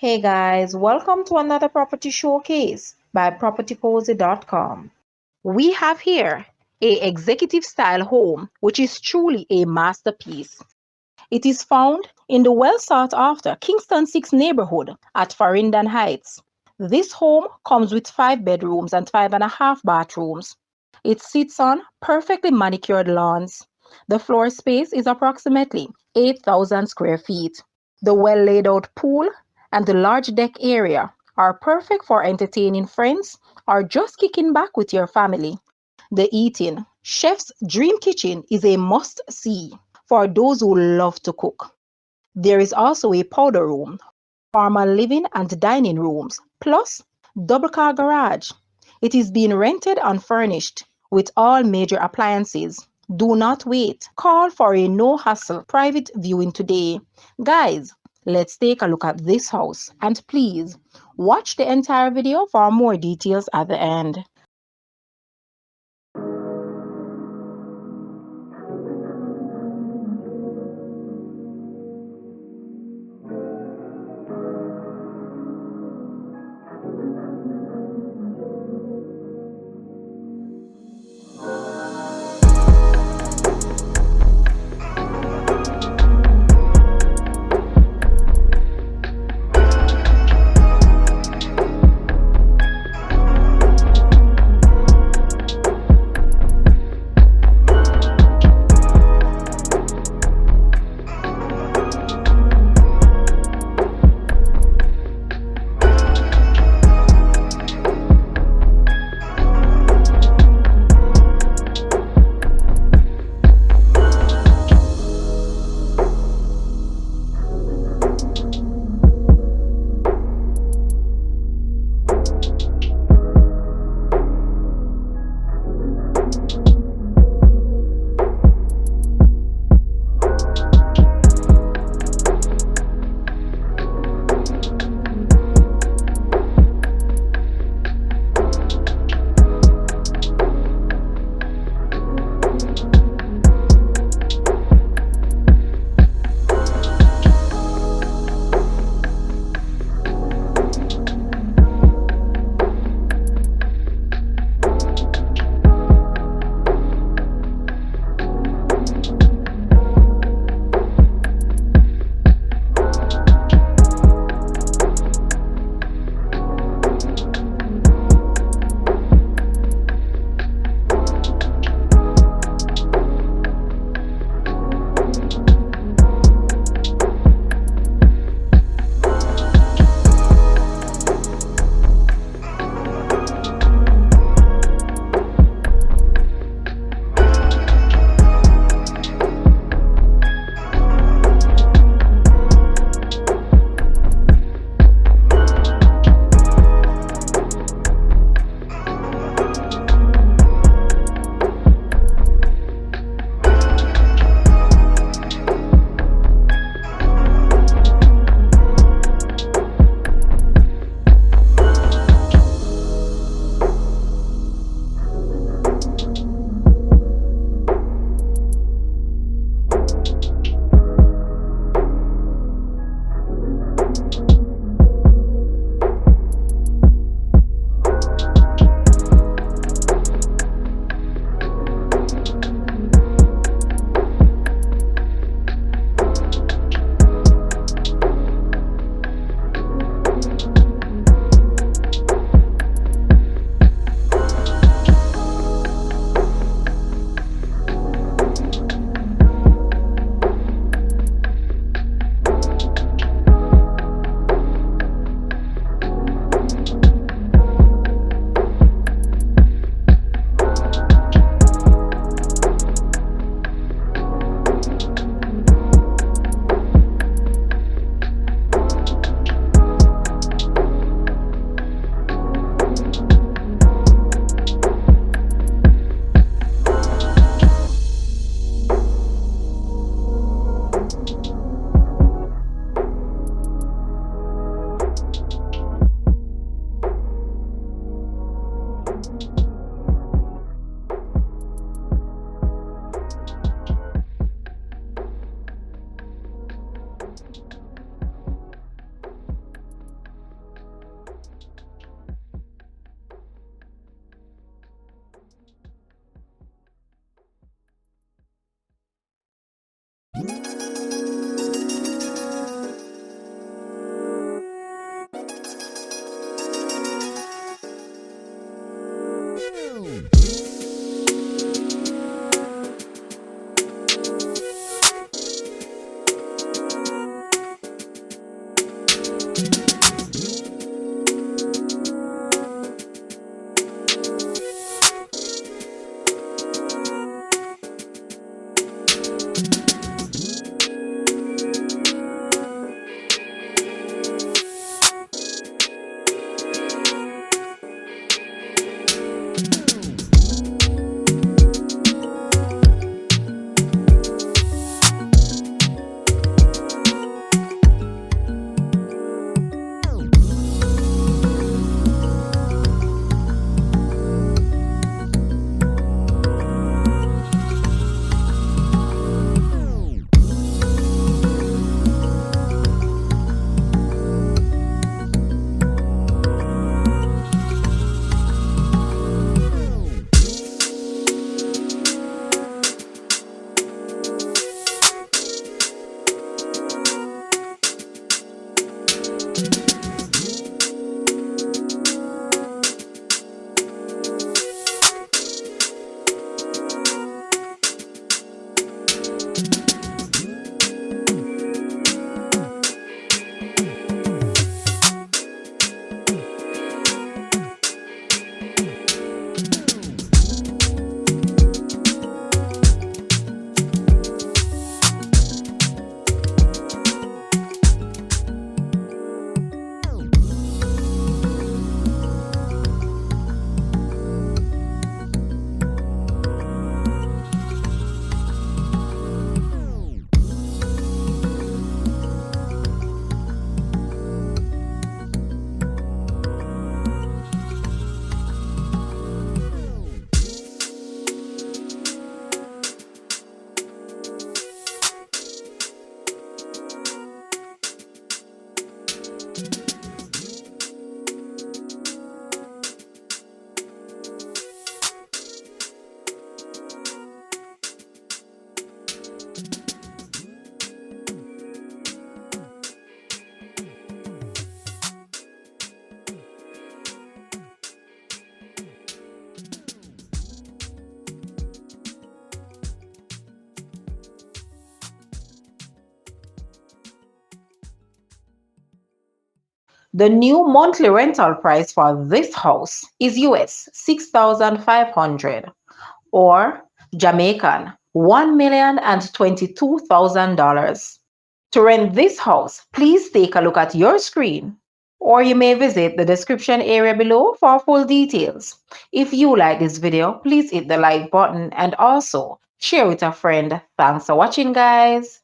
Hey guys, welcome to another property showcase by propertycozy.com. We have here a executive style home which is truly a masterpiece. It is found in the well sought after Kingston 6 neighborhood at Farrington Heights. This home comes with 5 bedrooms and 5.5 bathrooms. It sits on perfectly manicured lawns. The floor space is approximately 8,000 square feet. The well laid out pool and the large deck area are perfect for entertaining friends or just kicking back with your family. The eating chef's dream kitchen is a must see for those who love to cook. There is also a powder room, formal living and dining rooms, plus double car garage. It is being rented unfurnished with all major appliances. Do not wait. Call for a no hassle private viewing today. Guys, let's take a look at this house and please watch the entire video for more details at the end. The new monthly rental price for this house is US 6,500 or Jamaican $1,022,000. To rent this house, please take a look at your screen or you may visit the description area below for full details. If you like this video, please hit the like button and also share with a friend. Thanks for watching, guys.